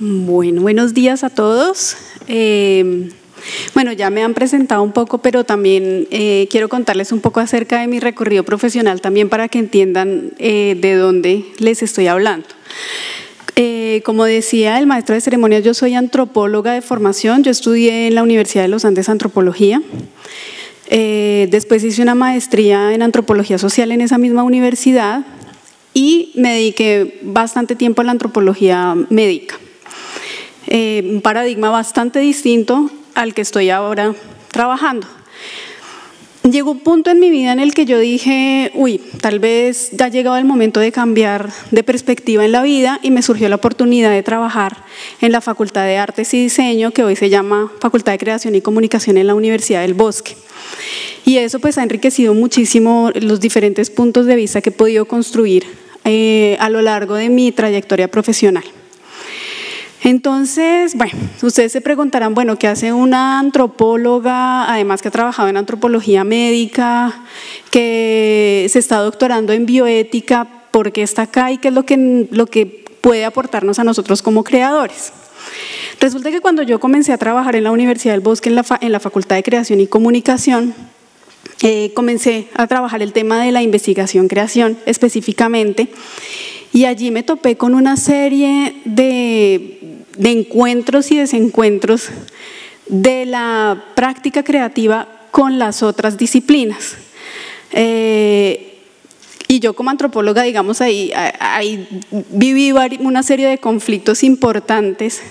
Bueno, buenos días a todos. Bueno, ya me han presentado un poco, pero también quiero contarles un poco acerca de mi recorrido profesional también para que entiendan de dónde les estoy hablando. Como decía el maestro de ceremonias, yo soy antropóloga de formación, yo estudié en la Universidad de los Andes Antropología. Después hice una maestría en antropología social en esa misma universidad y me dediqué bastante tiempo a la antropología médica. Un paradigma bastante distinto al que estoy ahora trabajando. Llegó un punto en mi vida en el que yo dije, tal vez ya ha llegado el momento de cambiar de perspectiva en la vida, y me surgió la oportunidad de trabajar en la Facultad de Artes y Diseño, que hoy se llama Facultad de Creación y Comunicación en la Universidad del Bosque. Y eso pues ha enriquecido muchísimo los diferentes puntos de vista que he podido construir a lo largo de mi trayectoria profesional. Entonces, bueno, ustedes se preguntarán, bueno, ¿qué hace una antropóloga, además que ha trabajado en antropología médica, que se está doctorando en bioética? ¿Por qué está acá y qué es lo que puede aportarnos a nosotros como creadores? Resulta que cuando yo comencé a trabajar en la Universidad del Bosque, en la Facultad de Creación y Comunicación, comencé a trabajar el tema de la investigación-creación específicamente, y allí me topé con una serie de encuentros y desencuentros de la práctica creativa con las otras disciplinas. Y yo como antropóloga, digamos, ahí viví una serie de conflictos importantes,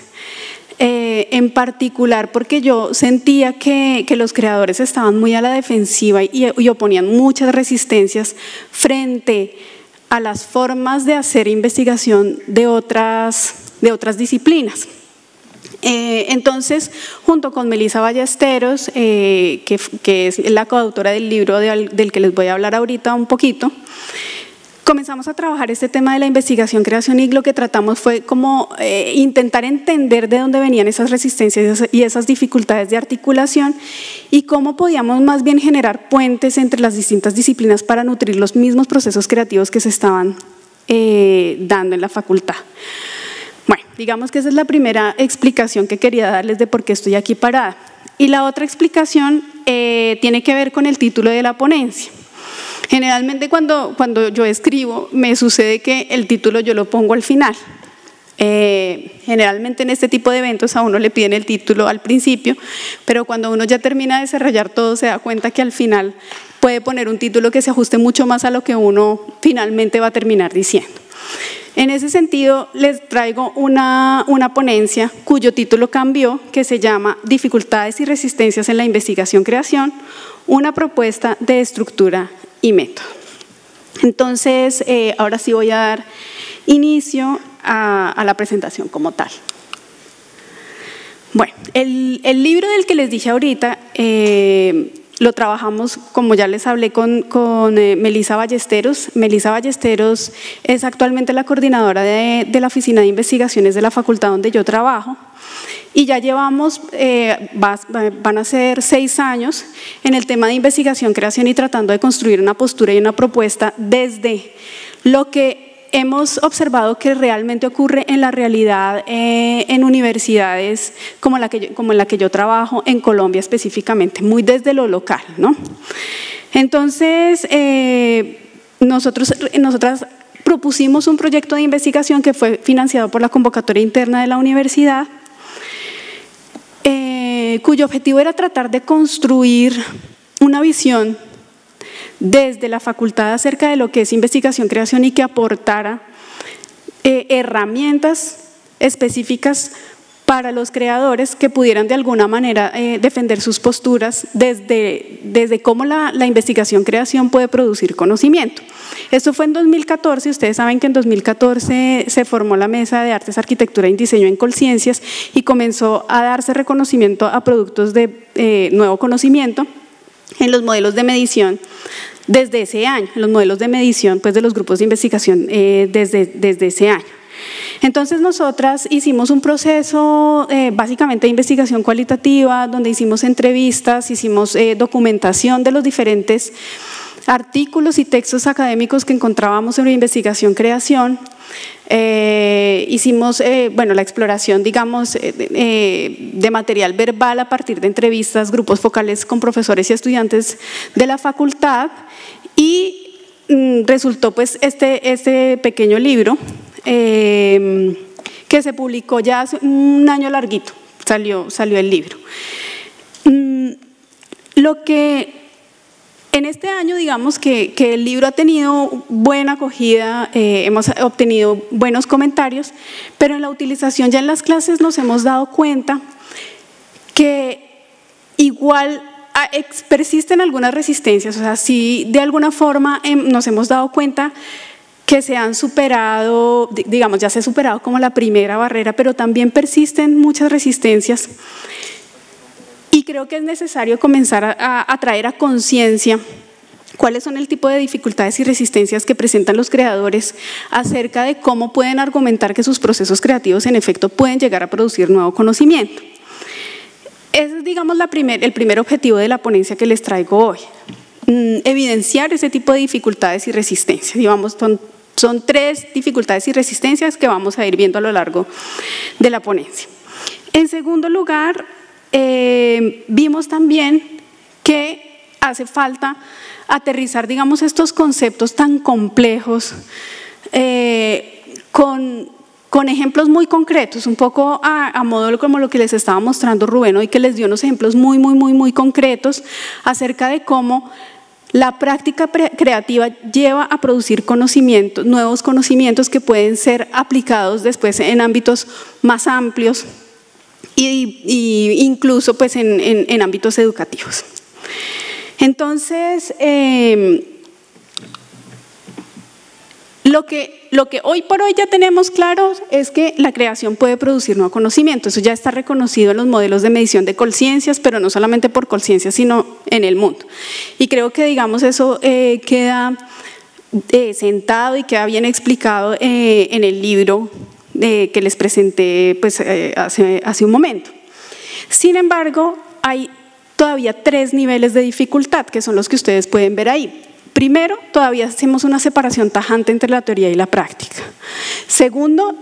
en particular porque yo sentía que los creadores estaban muy a la defensiva y oponían muchas resistencias frente a las formas de hacer investigación de otras disciplinas. Entonces, junto con Melissa Ballesteros, que es la coautora del libro del que les voy a hablar ahorita un poquito, comenzamos a trabajar este tema de la investigación-creación, y lo que tratamos fue como intentar entender de dónde venían esas resistencias y esas dificultades de articulación, y cómo podíamos más bien generar puentes entre las distintas disciplinas para nutrir los mismos procesos creativos que se estaban dando en la facultad. Bueno, digamos que esa es la primera explicación que quería darles de por qué estoy aquí parada. Y la otra explicación tiene que ver con el título de la ponencia. Generalmente cuando yo escribo me sucede que el título yo lo pongo al final. Generalmente en este tipo de eventos a uno le piden el título al principio, pero cuando uno ya termina de desarrollar todo se da cuenta que al final puede poner un título que se ajuste mucho más a lo que uno finalmente va a terminar diciendo. En ese sentido les traigo una ponencia cuyo título cambió, que se llama Dificultades y resistencias en la investigación-creación, una propuesta de estructura y método. Entonces, ahora sí voy a dar inicio a la presentación como tal. Bueno, el libro del que les dije ahorita lo trabajamos, como ya les hablé, con Melissa Ballesteros. Melissa Ballesteros es actualmente la coordinadora de la Oficina de Investigaciones de la facultad donde yo trabajo. Y ya llevamos, van a ser 6 años en el tema de investigación, creación y tratando de construir una postura y una propuesta desde lo que hemos observado que realmente ocurre en la realidad en universidades como en la que yo trabajo en Colombia específicamente, muy desde lo local, ¿no? Entonces, nosotras propusimos un proyecto de investigación que fue financiado por la convocatoria interna de la universidad, cuyo objetivo era tratar de construir una visión desde la facultad acerca de lo que es investigación, creación, y que aportara herramientas específicas para los creadores que pudieran de alguna manera defender sus posturas desde cómo la investigación, creación puede producir conocimiento. Esto fue en 2014, ustedes saben que en 2014 se formó la Mesa de Artes, Arquitectura y Diseño en Colciencias y comenzó a darse reconocimiento a productos de nuevo conocimiento en los modelos de medición desde ese año, en los modelos de medición pues, de los grupos de investigación desde ese año. Entonces nosotras hicimos un proceso básicamente de investigación cualitativa donde hicimos entrevistas, hicimos documentación de los diferentes artículos y textos académicos que encontrábamos sobre investigación-creación. Hicimos la exploración, digamos, de material verbal a partir de entrevistas, grupos focales con profesores y estudiantes de la facultad, y resultó pues este pequeño libro que se publicó ya hace un año larguito, salió el libro. Lo que en este año, digamos que el libro ha tenido buena acogida, hemos obtenido buenos comentarios, pero en la utilización ya en las clases nos hemos dado cuenta que igual persisten algunas resistencias. O sea, sí, de alguna forma nos hemos dado cuenta que se han superado, digamos, ya se ha superado como la primera barrera, pero también persisten muchas resistencias. Y creo que es necesario comenzar a traer a conciencia cuáles son el tipo de dificultades y resistencias que presentan los creadores acerca de cómo pueden argumentar que sus procesos creativos en efecto pueden llegar a producir nuevo conocimiento. Ese es, digamos, el primer objetivo de la ponencia que les traigo hoy. Evidenciar ese tipo de dificultades y resistencias. Digamos, son 3 dificultades y resistencias que vamos a ir viendo a lo largo de la ponencia. En segundo lugar, vimos también que hace falta aterrizar, digamos, estos conceptos tan complejos con ejemplos muy concretos, un poco a modo como lo que les estaba mostrando Rubén hoy, que les dio unos ejemplos muy concretos acerca de cómo la práctica creativa lleva a producir conocimientos, nuevos conocimientos que pueden ser aplicados después en ámbitos más amplios y incluso pues en ámbitos educativos. Entonces, lo que hoy por hoy ya tenemos claro es que la creación puede producir nuevo conocimiento. Eso ya está reconocido en los modelos de medición de Colciencias, pero no solamente por Colciencias, sino en el mundo. Y creo que, digamos, eso queda sentado y queda bien explicado en el libro que les presenté pues, hace un momento. Sin embargo, hay todavía 3 niveles de dificultad, que son los que ustedes pueden ver ahí. Primero, todavía hacemos una separación tajante entre la teoría y la práctica. Segundo,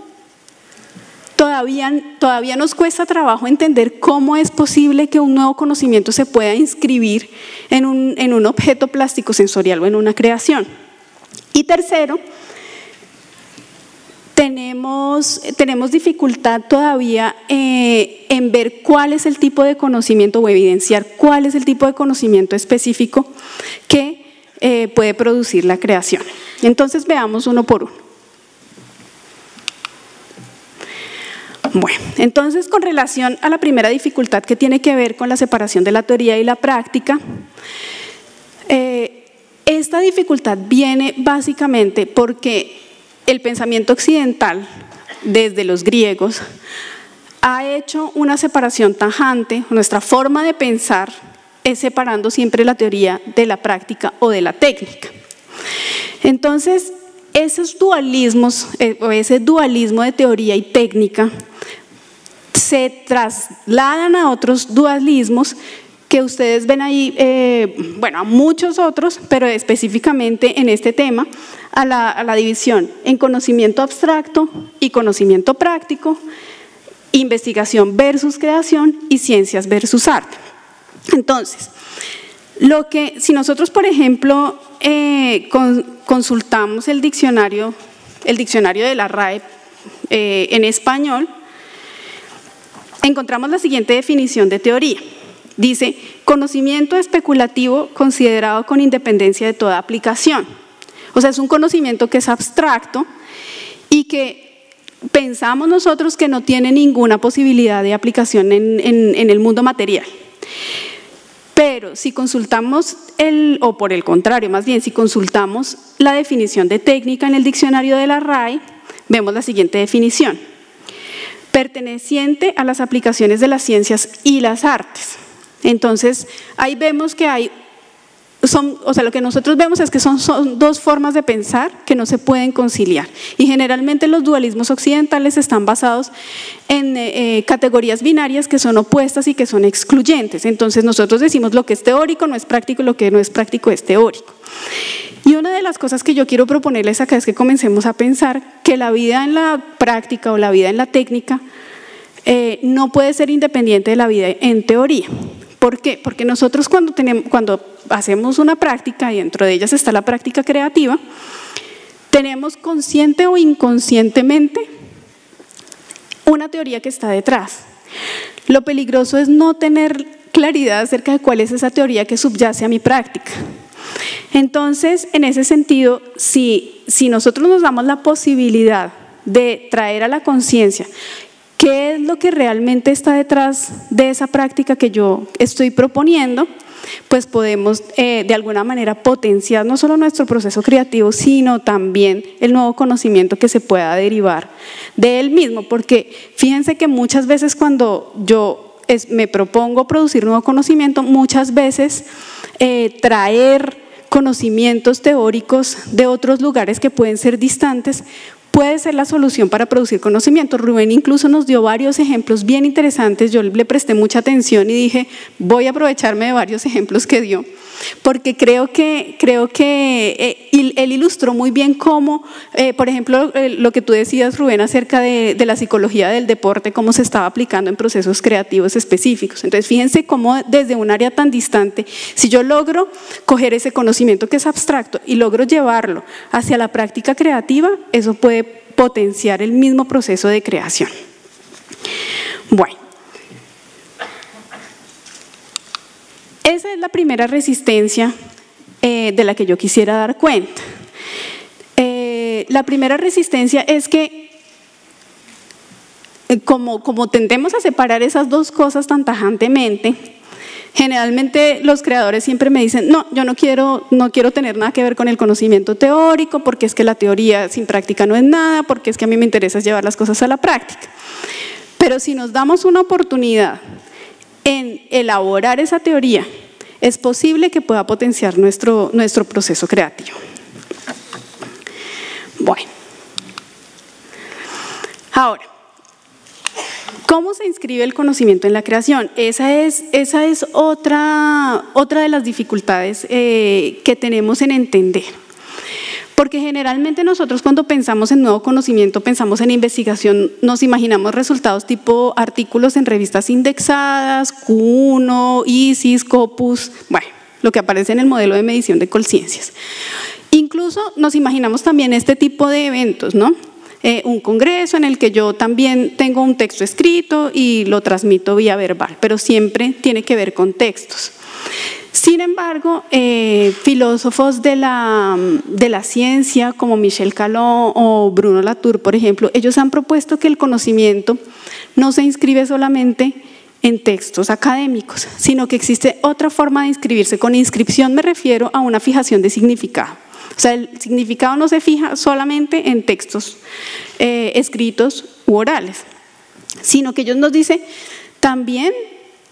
todavía nos cuesta trabajo entender cómo es posible que un nuevo conocimiento se pueda inscribir en un objeto plástico sensorial o en una creación. Y tercero, tenemos dificultad todavía en ver cuál es el tipo de conocimiento o evidenciar cuál es el tipo de conocimiento específico que puede producir la creación. Entonces veamos uno por uno. Bueno, entonces con relación a la primera dificultad que tiene que ver con la separación de la teoría y la práctica, esta dificultad viene básicamente porque el pensamiento occidental, desde los griegos, ha hecho una separación tajante. Nuestra forma de pensar es separando siempre la teoría de la práctica o de la técnica. Entonces, esos dualismos, o ese dualismo de teoría y técnica, se trasladan a otros dualismos que ustedes ven ahí, bueno, a muchos otros, pero específicamente en este tema, a la división en conocimiento abstracto y conocimiento práctico, investigación versus creación y ciencias versus arte. Entonces, si nosotros, por ejemplo, consultamos el diccionario de la RAE en español, encontramos la siguiente definición de teoría. Dice, conocimiento especulativo considerado con independencia de toda aplicación. O sea, es un conocimiento que es abstracto y que pensamos nosotros que no tiene ninguna posibilidad de aplicación en el mundo material. Pero si consultamos, o por el contrario, más bien, si consultamos la definición de técnica en el diccionario de la RAE, vemos la siguiente definición. Perteneciente a las aplicaciones de las ciencias y las artes. Entonces, ahí vemos que hay o sea, lo que nosotros vemos es que son dos formas de pensar que no se pueden conciliar. Y generalmente los dualismos occidentales están basados en categorías binarias que son opuestas y que son excluyentes. Entonces nosotros decimos lo que es teórico no es práctico, lo que no es práctico es teórico. Y una de las cosas que yo quiero proponerles acá es que comencemos a pensar que la vida en la práctica o la vida en la técnica no puede ser independiente de la vida en teoría. ¿Por qué? Porque nosotros cuando hacemos una práctica, y dentro de ellas está la práctica creativa, tenemos consciente o inconscientemente una teoría que está detrás. Lo peligroso es no tener claridad acerca de cuál es esa teoría que subyace a mi práctica. Entonces, en ese sentido, si nosotros nos damos la posibilidad de traer a la conciencia qué es lo que realmente está detrás de esa práctica que yo estoy proponiendo, pues podemos de alguna manera potenciar no solo nuestro proceso creativo, sino también el nuevo conocimiento que se pueda derivar de él mismo. Porque fíjense que muchas veces cuando yo me propongo producir nuevo conocimiento, muchas veces traer conocimientos teóricos de otros lugares que pueden ser distantes puede ser la solución para producir conocimiento. Rubén incluso nos dio varios ejemplos bien interesantes, yo le presté mucha atención y dije, voy a aprovecharme de varios ejemplos que dio, porque creo que él ilustró muy bien cómo, por ejemplo, lo que tú decías, Rubén, acerca de la psicología del deporte, cómo se estaba aplicando en procesos creativos específicos. Entonces, fíjense cómo desde un área tan distante, si yo logro coger ese conocimiento que es abstracto y logro llevarlo hacia la práctica creativa, eso puede potenciar el mismo proceso de creación. Bueno, esa es la primera resistencia de la que yo quisiera dar cuenta. La primera resistencia es que como tendemos a separar esas dos cosas tan tajantemente, generalmente los creadores siempre me dicen, no, yo no quiero tener nada que ver con el conocimiento teórico, porque es que la teoría sin práctica no es nada, porque es que a mí me interesa llevar las cosas a la práctica. Pero si nos damos una oportunidad en elaborar esa teoría, es posible que pueda potenciar nuestro proceso creativo. Bueno, ahora, ¿cómo se inscribe el conocimiento en la creación? Esa es otra de las dificultades que tenemos en entender. Porque generalmente nosotros cuando pensamos en nuevo conocimiento, pensamos en investigación, nos imaginamos resultados tipo artículos en revistas indexadas, Q1, ISIS, Scopus, bueno, lo que aparece en el modelo de medición de Colciencias. Incluso nos imaginamos también este tipo de eventos, ¿no? Un congreso en el que yo también tengo un texto escrito y lo transmito vía verbal, pero siempre tiene que ver con textos. Sin embargo, filósofos de la ciencia como Michel Caló o Bruno Latour, por ejemplo, ellos han propuesto que el conocimiento no se inscribe solamente en textos académicos, sino que existe otra forma de inscribirse. Con inscripción me refiero a una fijación de significado. O sea, el significado no se fija solamente en textos escritos u orales, sino que ellos nos dicen también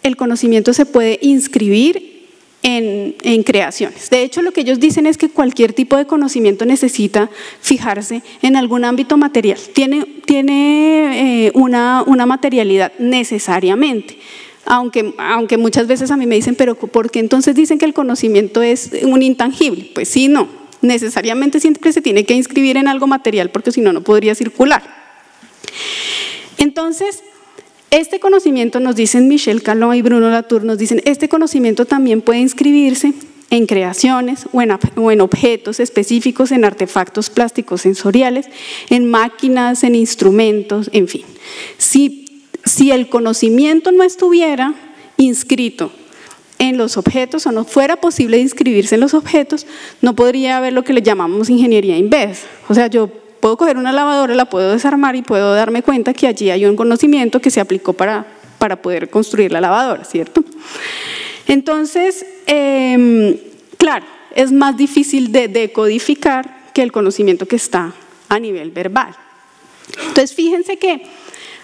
el conocimiento se puede inscribir en creaciones. De hecho, lo que ellos dicen es que cualquier tipo de conocimiento necesita fijarse en algún ámbito material. Tiene una materialidad necesariamente. Aunque muchas veces a mí me dicen, pero ¿por qué entonces dicen que el conocimiento es un intangible? Pues sí, no. Necesariamente siempre se tiene que inscribir en algo material porque si no, no podría circular. Entonces, este conocimiento, nos dicen Michel Caló y Bruno Latour, nos dicen, este conocimiento también puede inscribirse en creaciones o en objetos específicos, en artefactos plásticos sensoriales, en máquinas, en instrumentos, en fin. Si el conocimiento no estuviera inscrito en los objetos o no fuera posible inscribirse en los objetos, no podría haber lo que le llamamos ingeniería inversa. O sea, yo puedo coger una lavadora, la puedo desarmar y puedo darme cuenta que allí hay un conocimiento que se aplicó para poder construir la lavadora, ¿cierto? Entonces, claro, es más difícil de decodificar que el conocimiento que está a nivel verbal. Entonces, fíjense que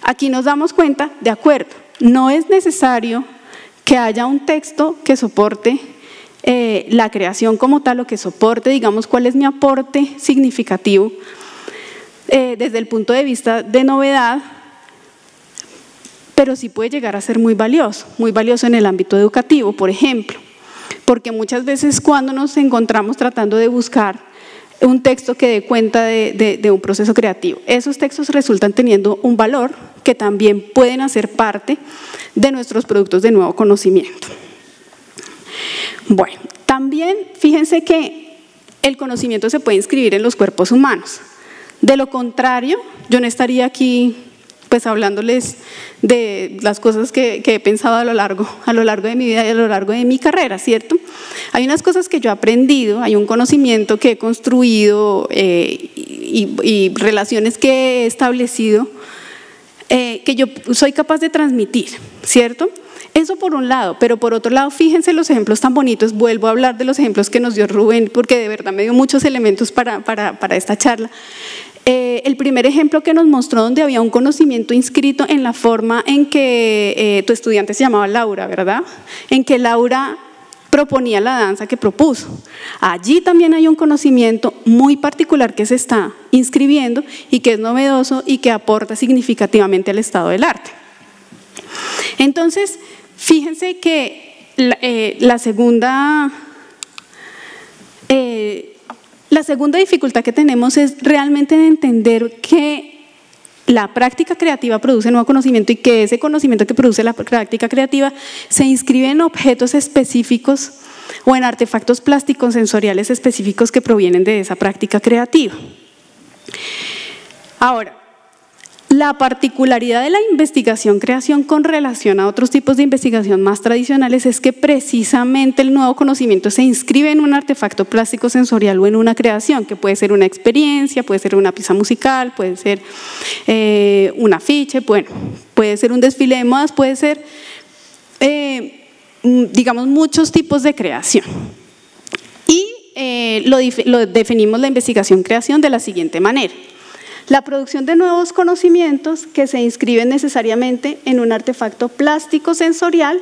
aquí nos damos cuenta, de acuerdo, no es necesario que haya un texto que soporte la creación como tal, lo que soporte, digamos, cuál es mi aporte significativo desde el punto de vista de novedad, pero sí puede llegar a ser muy valioso en el ámbito educativo, por ejemplo, porque muchas veces cuando nos encontramos tratando de buscar un texto que dé cuenta de un proceso creativo, esos textos resultan teniendo un valor que también pueden hacer parte de nuestros productos de nuevo conocimiento. Bueno, también fíjense que el conocimiento se puede inscribir en los cuerpos humanos. De lo contrario, yo no estaría aquí pues hablándoles de las cosas que he pensado a lo largo de mi vida y a lo largo de mi carrera, ¿cierto? Hay unas cosas que yo he aprendido, hay un conocimiento que he construido y relaciones que he establecido que yo soy capaz de transmitir, ¿cierto? Eso por un lado, pero por otro lado, fíjense los ejemplos tan bonitos, vuelvo a hablar de los ejemplos que nos dio Rubén, porque de verdad me dio muchos elementos para esta charla. El primer ejemplo que nos mostró donde había un conocimiento inscrito en la forma en que tu estudiante se llamaba Laura, ¿verdad? En que Laura proponía la danza que propuso. Allí también hay un conocimiento muy particular que se está inscribiendo y que es novedoso y que aporta significativamente al estado del arte. Entonces, fíjense que la segunda dificultad que tenemos es realmente de entender que la práctica creativa produce nuevo conocimiento y que ese conocimiento que produce la práctica creativa se inscribe en objetos específicos o en artefactos plásticos sensoriales específicos que provienen de esa práctica creativa. Ahora, la particularidad de la investigación-creación con relación a otros tipos de investigación más tradicionales es que precisamente el nuevo conocimiento se inscribe en un artefacto plástico sensorial o en una creación, que puede ser una experiencia, puede ser una pieza musical, puede ser un afiche, bueno, puede ser un desfile de modas, puede ser, digamos, muchos tipos de creación. Y lo definimos la investigación-creación de la siguiente manera. La producción de nuevos conocimientos que se inscriben necesariamente en un artefacto plástico sensorial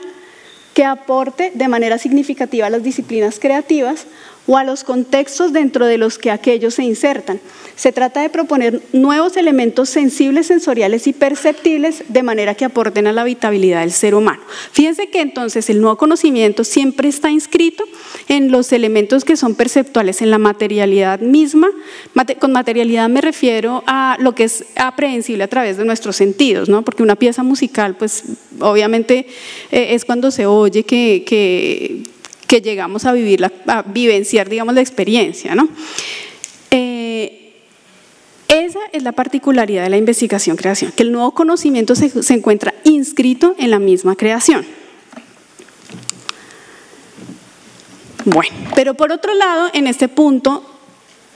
que aporte de manera significativa a las disciplinas creativas o a los contextos dentro de los que aquellos se insertan. Se trata de proponer nuevos elementos sensibles, sensoriales y perceptibles de manera que aporten a la habitabilidad del ser humano. Fíjense que entonces el nuevo conocimiento siempre está inscrito en los elementos que son perceptuales, en la materialidad misma. Con materialidad me refiero a lo que es aprehensible a través de nuestros sentidos, ¿no? Porque una pieza musical, pues obviamente es cuando se oye que llegamos a vivenciar, digamos, la experiencia, ¿no? Esa es la particularidad de la investigación-creación, que el nuevo conocimiento se encuentra inscrito en la misma creación. Bueno, pero por otro lado, en este punto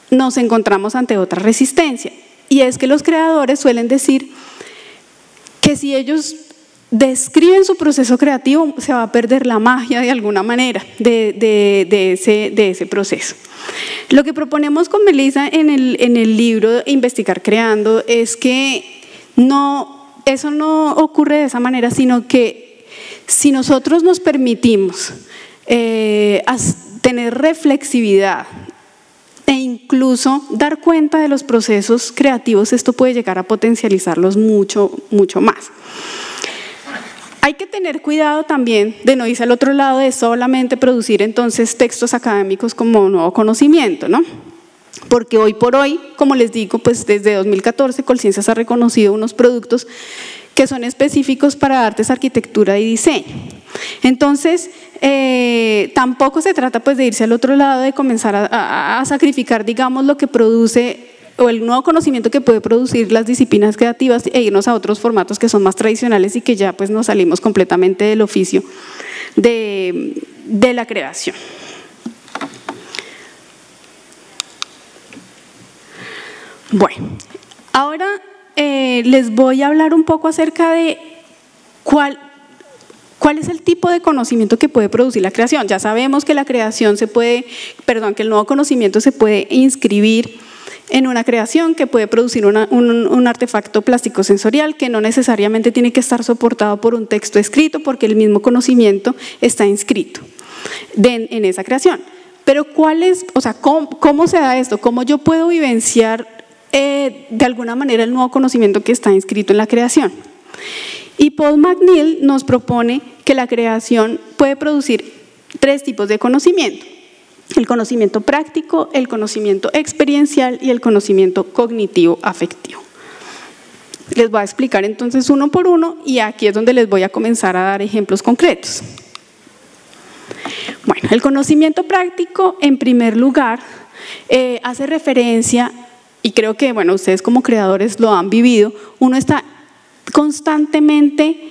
nos encontramos ante otra resistencia, y es que los creadores suelen decir que si ellos describen su proceso creativo, se va a perder la magia de alguna manera de ese proceso. Lo que proponemos con Melissa en el libro Investigar Creando es que eso no ocurre de esa manera, sino que si nosotros nos permitimos tener reflexividad e incluso dar cuenta de los procesos creativos, esto puede llegar a potencializarlos mucho, mucho más. Hay que tener cuidado también de no irse al otro lado de solamente producir entonces textos académicos como nuevo conocimiento, ¿no? Porque hoy por hoy, como les digo, pues desde 2014 Colciencias ha reconocido unos productos que son específicos para artes, arquitectura y diseño. Entonces, tampoco se trata pues de irse al otro lado, de comenzar a sacrificar, digamos, lo que produce o el nuevo conocimiento que puede producir las disciplinas creativas e irnos a otros formatos que son más tradicionales y que ya pues nos salimos completamente del oficio de la creación. Bueno, ahora les voy a hablar un poco acerca de cuál es el tipo de conocimiento que puede producir la creación. Ya sabemos que la creación que el nuevo conocimiento se puede inscribir en una creación, que puede producir un artefacto plástico sensorial, que no necesariamente tiene que estar soportado por un texto escrito, porque el mismo conocimiento está inscrito. en esa creación. Pero ¿cómo se da esto? ¿Cómo yo puedo vivenciar de alguna manera el nuevo conocimiento que está inscrito en la creación? Y Paul McNeill nos propone que la creación puede producir 3 tipos de conocimiento: el conocimiento práctico, el conocimiento experiencial y el conocimiento cognitivo afectivo. Les voy a explicar entonces uno por uno y aquí es donde les voy a comenzar a dar ejemplos concretos. Bueno, el conocimiento práctico, en primer lugar, hace referencia, y creo que ustedes como creadores lo han vivido, uno está constantemente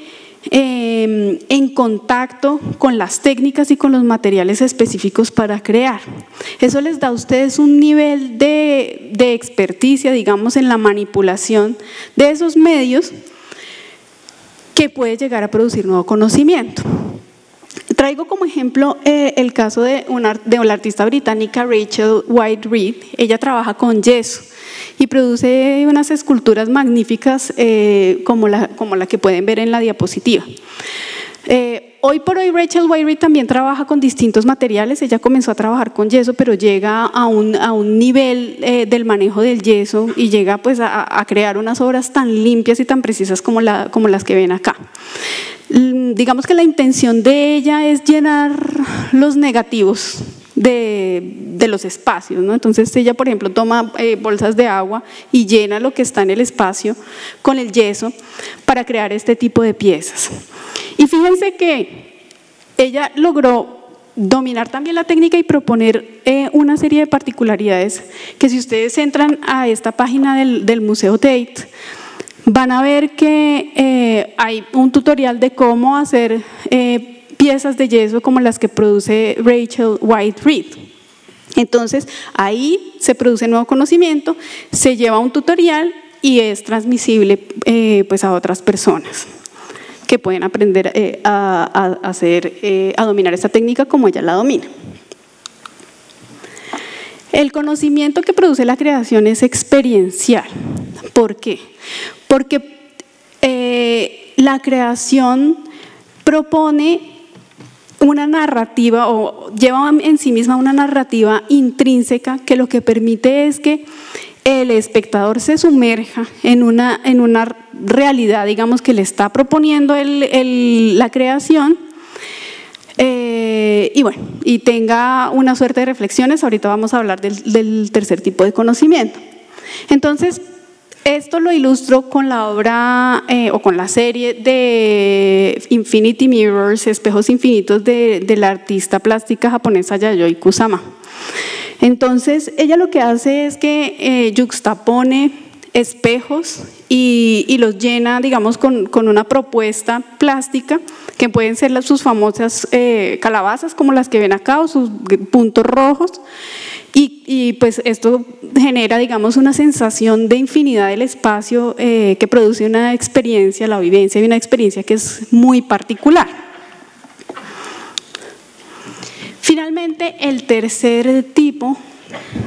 en contacto con las técnicas y con los materiales específicos para crear. Eso les da a ustedes un nivel de experticia, digamos, en la manipulación de esos medios que puede llegar a producir nuevo conocimiento. Traigo como ejemplo el caso de la artista británica Rachel White Reid. Ella trabaja con yeso y produce unas esculturas magníficas como la que pueden ver en la diapositiva. Hoy por hoy Rachel White Reid también trabaja con distintos materiales. Ella comenzó a trabajar con yeso, pero llega a un nivel del manejo del yeso y llega pues a crear unas obras tan limpias y tan precisas como las que ven acá. Digamos que la intención de ella es llenar los negativos de los espacios, ¿no? Entonces ella, por ejemplo, toma bolsas de agua y llena lo que está en el espacio con el yeso para crear este tipo de piezas. Y fíjense que ella logró dominar también la técnica y proponer una serie de particularidades que, si ustedes entran a esta página del Museo Tate, van a ver que hay un tutorial de cómo hacer piezas de yeso como las que produce Rachel White Reid. Entonces ahí se produce nuevo conocimiento, se lleva un tutorial y es transmisible pues a otras personas que pueden aprender a dominar esta técnica como ella la domina. El conocimiento que produce la creación es experiencial. ¿Por qué? Porque la creación propone una narrativa o lleva en sí misma una narrativa intrínseca que lo que permite es que el espectador se sumerja en una realidad, digamos, que le está proponiendo la creación y tenga una suerte de reflexiones. Ahorita vamos a hablar del tercer tipo de conocimiento. Entonces, esto lo ilustro con la obra o con la serie de Infinity Mirrors, Espejos Infinitos, de la artista plástica japonesa Yayoi Kusama. Entonces, ella lo que hace es que yuxtapone espejos y los llena, digamos, con una propuesta plástica que pueden ser sus famosas calabazas, como las que ven acá, o sus puntos rojos. Y pues esto genera, digamos, una sensación de infinidad del espacio que produce una experiencia, la vivencia de una experiencia que es muy particular. Finalmente, el tercer tipo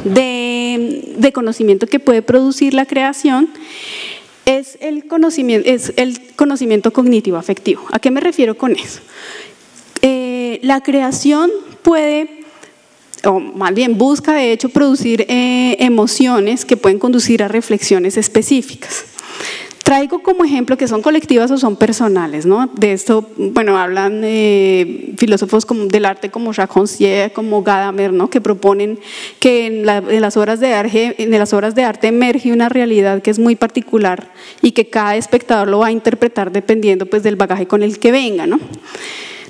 de conocimiento que puede producir la creación es el conocimiento cognitivo afectivo. ¿A qué me refiero con eso? La creación puede, o más bien busca de hecho, producir emociones que pueden conducir a reflexiones específicas. Traigo como ejemplo que son colectivas o son personales, ¿no? De esto, hablan filósofos del arte como Jacques Rancière, como Gadamer, ¿no? Que proponen que en las obras de arte emerge una realidad que es muy particular y que cada espectador lo va a interpretar dependiendo pues del bagaje con el que venga, ¿no?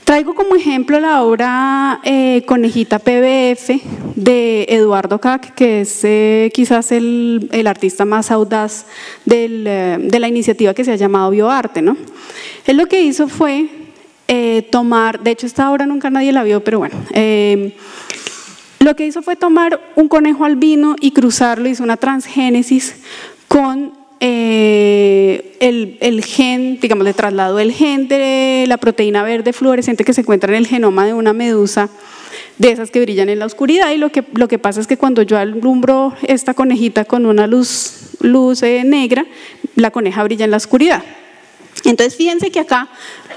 Traigo como ejemplo la obra Conejita PBF de Eduardo Kac, que es quizás el artista más audaz de la iniciativa que se ha llamado Bioarte, ¿no? Él lo que hizo fue tomar, de hecho esta obra nunca nadie la vio, pero bueno, lo que hizo fue tomar un conejo albino y cruzarlo, hizo una transgénesis con el gen, digamos, le trasladó el gen de la proteína verde fluorescente que se encuentra en el genoma de una medusa de esas que brillan en la oscuridad, y lo que pasa es que cuando yo alumbro esta conejita con una luz negra, la coneja brilla en la oscuridad. Entonces fíjense que acá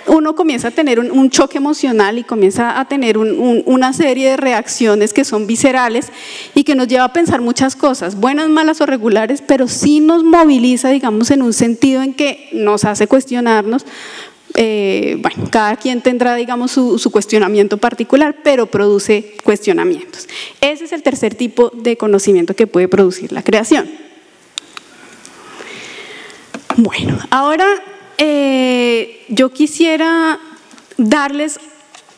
uno comienza a tener un choque emocional y comienza a tener una serie de reacciones que son viscerales y que nos lleva a pensar muchas cosas, buenas, malas o regulares, pero sí nos moviliza, digamos, en un sentido en que nos hace cuestionarnos. Bueno, cada quien tendrá, digamos, su cuestionamiento particular, pero produce cuestionamientos. Ese es el tercer tipo de conocimiento que puede producir la creación. Bueno, ahora yo quisiera darles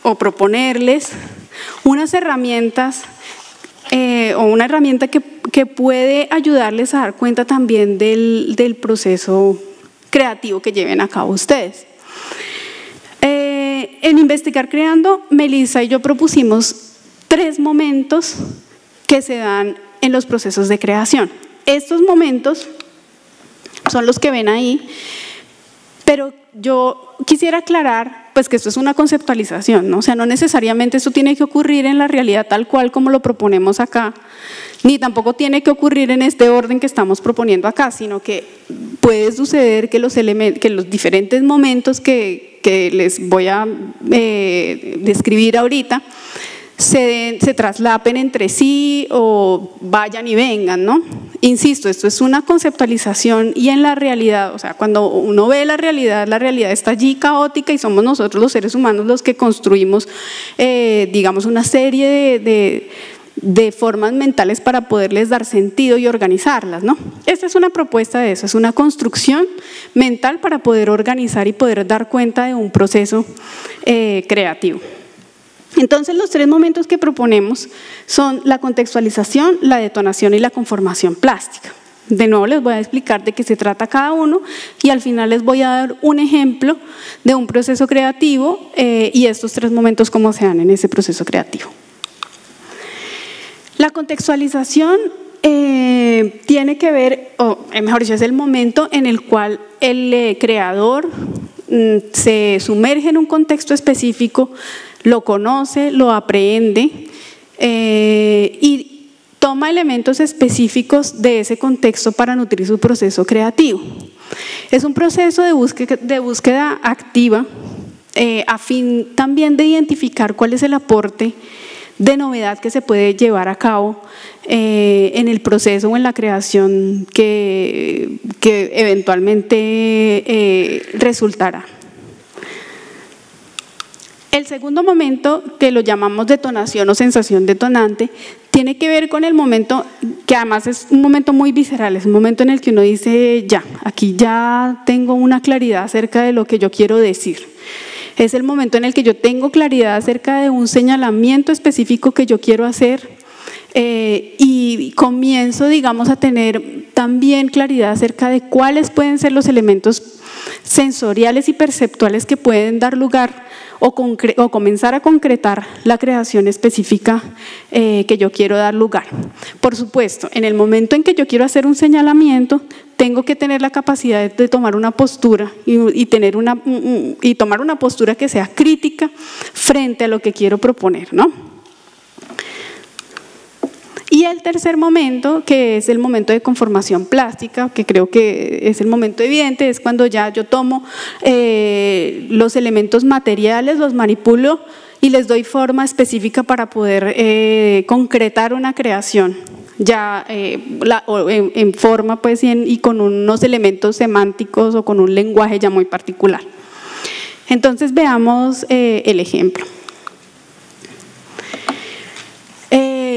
o proponerles unas herramientas o una herramienta que puede ayudarles a dar cuenta también del proceso creativo que lleven a cabo ustedes. En Investigar Creando, Melissa y yo propusimos 3 momentos que se dan en los procesos de creación. Estos momentos son los que ven ahí, pero yo quisiera aclarar pues que esto es una conceptualización, ¿no? O sea, no necesariamente esto tiene que ocurrir en la realidad tal cual como lo proponemos acá, ni tampoco tiene que ocurrir en este orden que estamos proponiendo acá, sino que puede suceder que los diferentes momentos que les voy a describir ahorita se traslapen entre sí o vayan y vengan, ¿no? Insisto, esto es una conceptualización y en la realidad, o sea, cuando uno ve la realidad está allí caótica y somos nosotros los seres humanos los que construimos, digamos, una serie de formas mentales para poderles dar sentido y organizarlas, ¿no? Esta es una propuesta de eso, es una construcción mental para poder organizar y poder dar cuenta de un proceso creativo. Entonces los 3 momentos que proponemos son la contextualización, la detonación y la conformación plástica. De nuevo les voy a explicar de qué se trata cada uno y al final les voy a dar un ejemplo de un proceso creativo y estos 3 momentos cómo se dan en ese proceso creativo. La contextualización tiene que ver, o mejor dicho, es el momento en el cual el creador se sumerge en un contexto específico, lo conoce, lo aprehende y toma elementos específicos de ese contexto para nutrir su proceso creativo. Es un proceso de búsqueda activa a fin también de identificar cuál es el aporte de novedad que se puede llevar a cabo en el proceso o en la creación que eventualmente resultará. El segundo momento, que lo llamamos detonación o sensación detonante, tiene que ver con el momento que además es un momento muy visceral, es un momento en el que uno dice ya, aquí ya tengo una claridad acerca de lo que yo quiero decir. Es el momento en el que yo tengo claridad acerca de un señalamiento específico que yo quiero hacer y comienzo, digamos, a tener también claridad acerca de cuáles pueden ser los elementos sensoriales y perceptuales que pueden dar lugar o comenzar a concretar la creación específica que yo quiero dar lugar. Por supuesto, en el momento en que yo quiero hacer un señalamiento, tengo que tener la capacidad de tomar una postura y tomar una postura que sea crítica frente a lo que quiero proponer, ¿no? Y el tercer momento, que es el momento de conformación plástica, que creo que es el momento evidente, es cuando ya yo tomo los elementos materiales, los manipulo y les doy forma específica para poder concretar una creación, ya en forma pues y con unos elementos semánticos o con un lenguaje ya muy particular. Entonces veamos el ejemplo.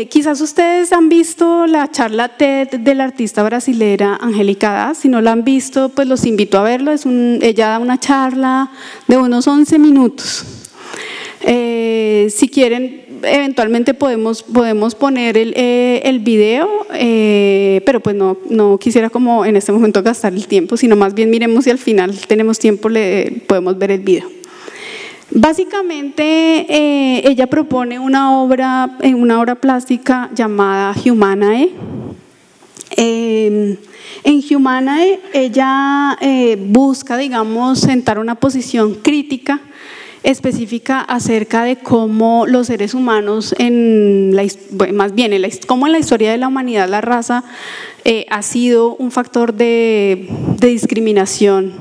Quizás ustedes han visto la charla TED de la artista brasilera Angélica Daz. Si no la han visto, pues los invito a verlo. Ella da una charla de unos 11 minutos. Si quieren, eventualmente podemos poner el video, pero pues no quisiera como en este momento gastar el tiempo, sino más bien miremos si al final tenemos tiempo, podemos ver el video. Básicamente ella propone una obra plástica llamada Humanae. En Humanae ella busca, digamos, sentar una posición crítica específica acerca de cómo los seres humanos, cómo en la historia de la humanidad la raza ha sido un factor de discriminación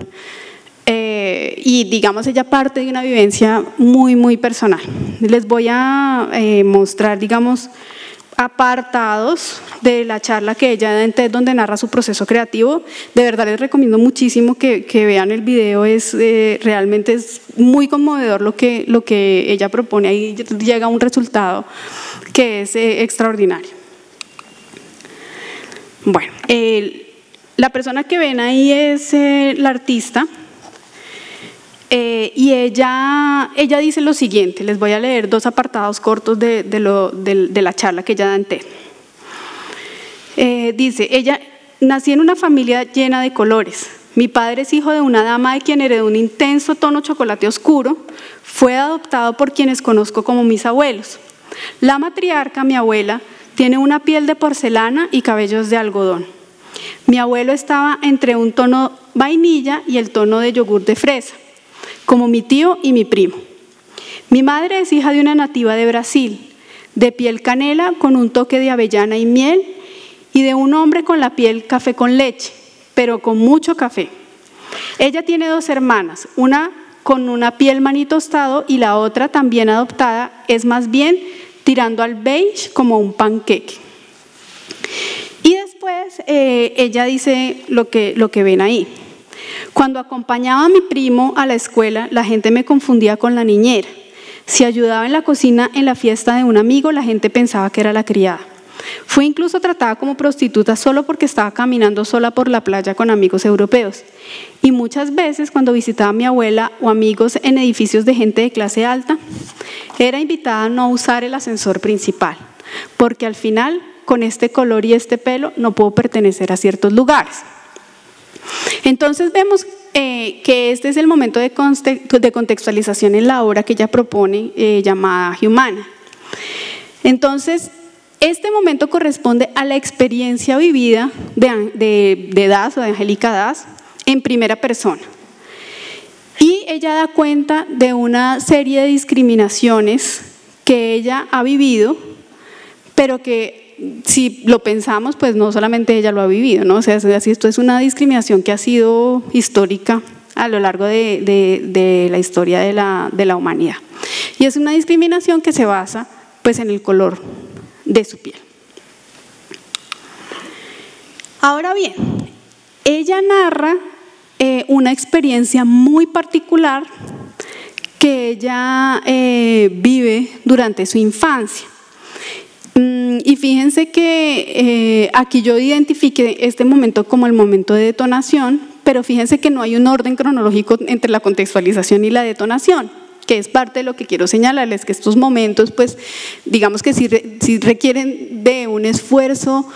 y digamos ella parte de una vivencia muy, muy personal. Les voy a mostrar, digamos, apartados de la charla que ella da en TED donde narra su proceso creativo. De verdad les recomiendo muchísimo que vean el video, realmente es muy conmovedor lo que ella propone, ahí llega a un resultado que es extraordinario. Bueno, la persona que ven ahí es la artista. Y ella dice lo siguiente, les voy a leer 2 apartados cortos de la charla que ella da en TED. Dice, nací en una familia llena de colores. Mi padre es hijo de una dama de quien heredó un intenso tono chocolate oscuro. Fue adoptado por quienes conozco como mis abuelos. La matriarca, mi abuela, tiene una piel de porcelana y cabellos de algodón. Mi abuelo estaba entre un tono vainilla y el tono de yogur de fresa, como mi tío y mi primo. Mi madre es hija de una nativa de Brasil, de piel canela con un toque de avellana y miel, y de un hombre con la piel café con leche, pero con mucho café. Ella tiene 2 hermanas, una con una piel maní tostado y la otra, también adoptada, es más bien tirando al beige como un panqueque. Y después ella dice lo que ven ahí. Cuando acompañaba a mi primo a la escuela, la gente me confundía con la niñera. Si ayudaba en la cocina en la fiesta de un amigo, la gente pensaba que era la criada. Fui incluso tratada como prostituta solo porque estaba caminando sola por la playa con amigos europeos. Y muchas veces cuando visitaba a mi abuela o amigos en edificios de gente de clase alta, era invitada a no usar el ascensor principal, porque al final, con este color y este pelo, no puedo pertenecer a ciertos lugares. Entonces vemos que este es el momento de contextualización en la obra que ella propone, llamada Humana. Entonces, este momento corresponde a la experiencia vivida de Das o de Angélica Das en primera persona. Y ella da cuenta de una serie de discriminaciones que ella ha vivido, pero que si lo pensamos, pues no solamente ella lo ha vivido, ¿no? O sea, esto es una discriminación que ha sido histórica a lo largo de la historia de la humanidad. Y es una discriminación que se basa pues en el color de su piel. Ahora bien, ella narra una experiencia muy particular que ella vive durante su infancia. Y fíjense que aquí yo identifiqué este momento como el momento de detonación, pero fíjense que no hay un orden cronológico entre la contextualización y la detonación, que es parte de lo que quiero señalarles, que estos momentos, pues, digamos que sí requieren de un esfuerzo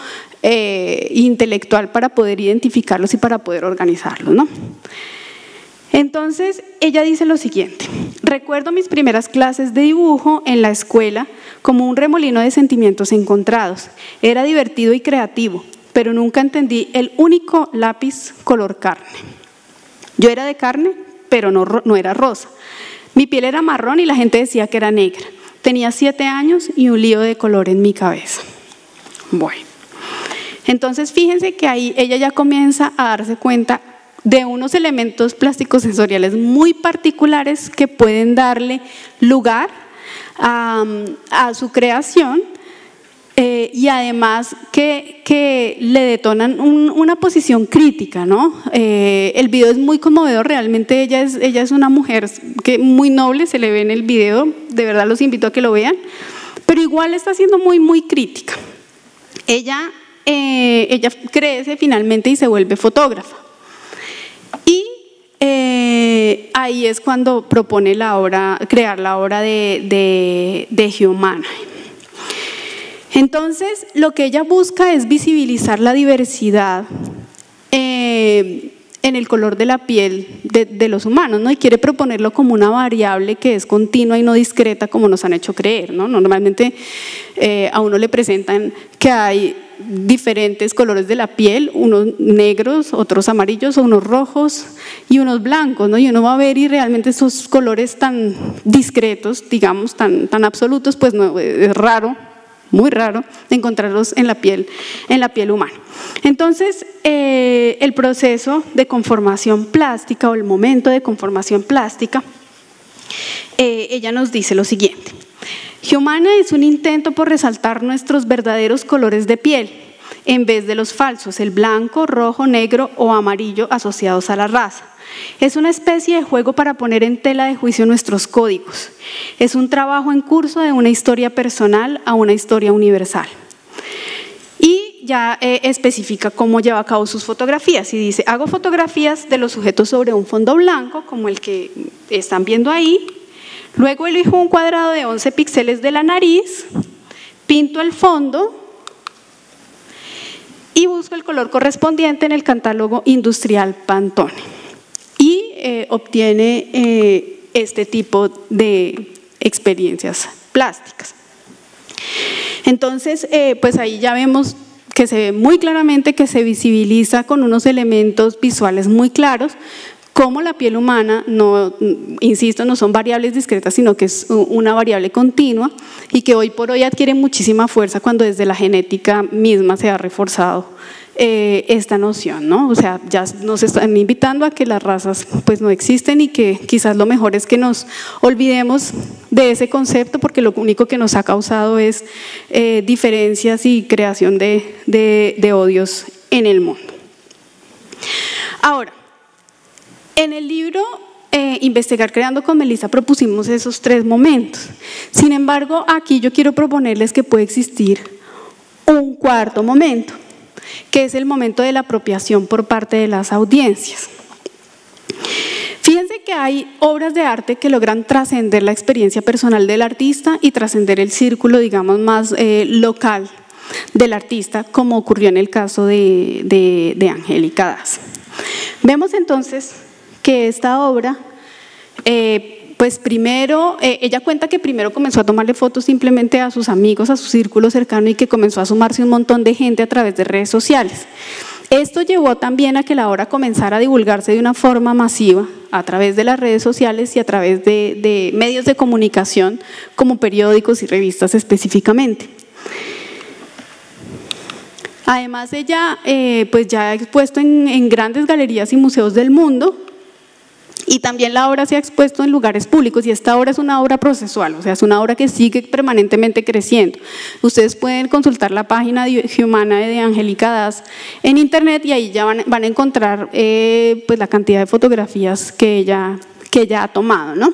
intelectual para poder identificarlos y para poder organizarlos, ¿no? Entonces, ella dice lo siguiente: recuerdo mis primeras clases de dibujo en la escuela como un remolino de sentimientos encontrados. Era divertido y creativo, pero nunca entendí el único lápiz color carne. Yo era de carne, pero no era rosa. Mi piel era marrón y la gente decía que era negra. Tenía 7 años y un lío de color en mi cabeza. Bueno, entonces fíjense que ahí ella ya comienza a darse cuenta de unos elementos plásticos sensoriales muy particulares que pueden darle lugar a su creación, y además que le detonan una posición crítica, ¿no? El video es muy conmovedor, realmente ella es una mujer que muy noble, se le ve en el video, de verdad los invito a que lo vean, pero igual está siendo muy, muy crítica. Ella crece finalmente y se vuelve fotógrafa. Y ahí es cuando propone crear la obra de Humana. Entonces, lo que ella busca es visibilizar la diversidad en el color de la piel de los humanos, ¿no? Y quiere proponerlo como una variable que es continua y no discreta como nos han hecho creer, ¿no? Normalmente a uno le presentan que hay diferentes colores de la piel, unos negros, otros amarillos, o unos rojos y unos blancos, ¿no? Y uno va a ver y realmente esos colores tan discretos, digamos, tan absolutos, pues no, es raro muy raro encontrarlos en la piel humana. Entonces, el proceso de conformación plástica o el momento de conformación plástica, ella nos dice lo siguiente: Humana es un intento por resaltar nuestros verdaderos colores de piel, en vez de los falsos, el blanco, rojo, negro o amarillo asociados a la raza. Es una especie de juego para poner en tela de juicio nuestros códigos. Es un trabajo en curso de una historia personal a una historia universal. Y ya especifica cómo lleva a cabo sus fotografías y dice: hago fotografías de los sujetos sobre un fondo blanco, como el que están viendo ahí. Luego elijo un cuadrado de 11 píxeles de la nariz, pinto el fondo y busco el color correspondiente en el catálogo industrial Pantone. Y obtiene este tipo de experiencias plásticas. Entonces, pues ahí ya vemos que se ve muy claramente que se visibiliza con unos elementos visuales muy claros cómo la piel humana, no, insisto, no son variables discretas, sino que es una variable continua y que hoy por hoy adquiere muchísima fuerza cuando desde la genética misma se ha reforzado esta noción, ¿no? O sea, ya nos están invitando a que las razas pues no existen y que quizás lo mejor es que nos olvidemos de ese concepto, porque lo único que nos ha causado es diferencias y creación de odios en el mundo. Ahora, en el libro Investigar creando con Melissa propusimos esos 3 momentos. Sin embargo, aquí yo quiero proponerles que puede existir un 4º momento, que es el momento de la apropiación por parte de las audiencias. Fíjense que hay obras de arte que logran trascender la experiencia personal del artista y trascender el círculo, digamos, más local del artista, como ocurrió en el caso de Angélica Das. Vemos entonces que esta obra, pues primero, ella cuenta que primero comenzó a tomarle fotos simplemente a sus amigos, a su círculo cercano, y que comenzó a sumarse un montón de gente a través de redes sociales. Esto llevó también a que la obra comenzara a divulgarse de una forma masiva a través de las redes sociales y a través de medios de comunicación como periódicos y revistas específicamente. Además, ella pues ya ha expuesto en grandes galerías y museos del mundo, y también la obra se ha expuesto en lugares públicos, y esta obra es una obra procesual, o sea, es una obra que sigue permanentemente creciendo. Ustedes pueden consultar la página de Humana de Angélica Das en internet y ahí ya van a encontrar pues la cantidad de fotografías que ella ha tomado, ¿no?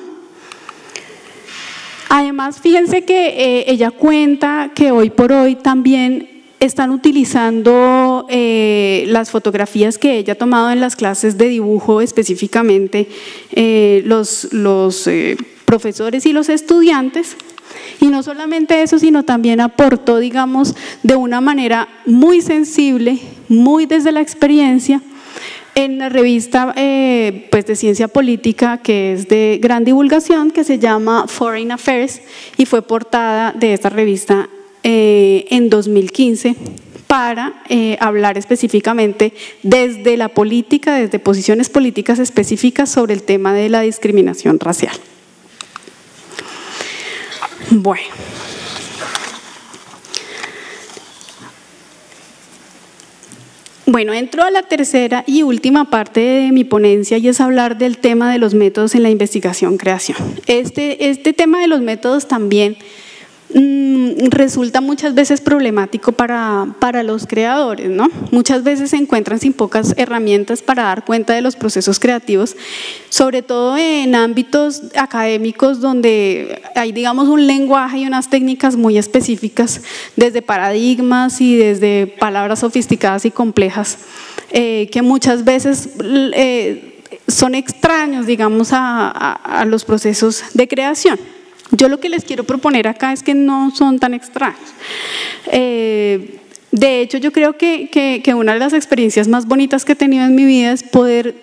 Además, fíjense que ella cuenta que hoy por hoy también están utilizando las fotografías que ella ha tomado en las clases de dibujo, específicamente los profesores y los estudiantes. Y no solamente eso, sino también aportó, digamos, de una manera muy sensible, muy desde la experiencia, en la revista pues de ciencia política, que es de gran divulgación, que se llama Foreign Affairs, y fue portada de esta revista en 2015 para hablar específicamente desde la política, desde posiciones políticas específicas sobre el tema de la discriminación racial. Bueno, entro a la tercera y última parte de mi ponencia, y es hablar del tema de los métodos en la investigación-creación. Este tema de los métodos también resulta muchas veces problemático para los creadores, ¿no? Muchas veces se encuentran sin pocas herramientas para dar cuenta de los procesos creativos, sobre todo en ámbitos académicos donde hay, digamos, un lenguaje y unas técnicas muy específicas, desde paradigmas y desde palabras sofisticadas y complejas, que muchas veces son extraños, digamos, a los procesos de creación. Yo lo que les quiero proponer acá es que no son tan extraños. De hecho, yo creo que una de las experiencias más bonitas que he tenido en mi vida es poder,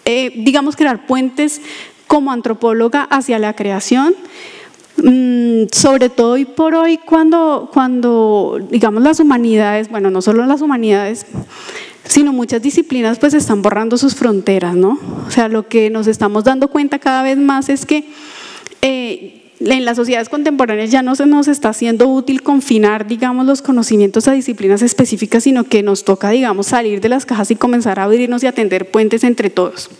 digamos, crear puentes como antropóloga hacia la creación, sobre todo hoy por hoy cuando digamos las humanidades, bueno, no solo las humanidades, sino muchas disciplinas pues están borrando sus fronteras, ¿no? O sea, lo que nos estamos dando cuenta cada vez más es que en las sociedades contemporáneas ya no se nos está haciendo útil confinar, digamos, los conocimientos a disciplinas específicas, sino que nos toca, digamos, salir de las cajas y comenzar a abrirnos y a tender puentes entre todos.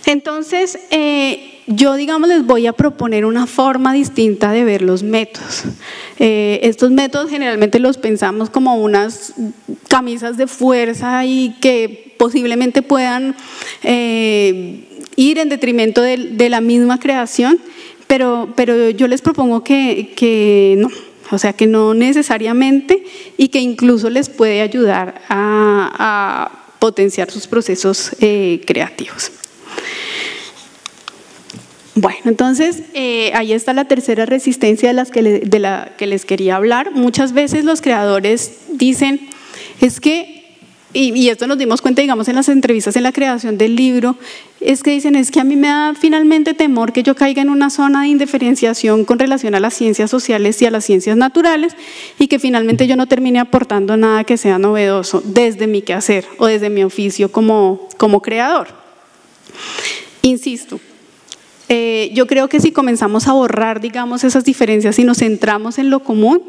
Entonces, yo, digamos, les voy a proponer una forma distinta de ver los métodos. Estos métodos generalmente los pensamos como unas camisas de fuerza y que posiblemente puedan ir en detrimento de la misma creación, pero yo les propongo que no, o sea, que no necesariamente, y que incluso les puede ayudar a potenciar sus procesos creativos. Bueno, entonces ahí está la tercera resistencia de la que les quería hablar. Muchas veces los creadores dicen, es que, y esto nos dimos cuenta, digamos, en las entrevistas en la creación del libro, es que dicen, es que a mí me da finalmente temor que yo caiga en una zona de indiferenciación con relación a las ciencias sociales y a las ciencias naturales, y que finalmente yo no termine aportando nada que sea novedoso desde mi quehacer o desde mi oficio como creador. Insisto, yo creo que si comenzamos a borrar, digamos, esas diferencias y nos centramos en lo común,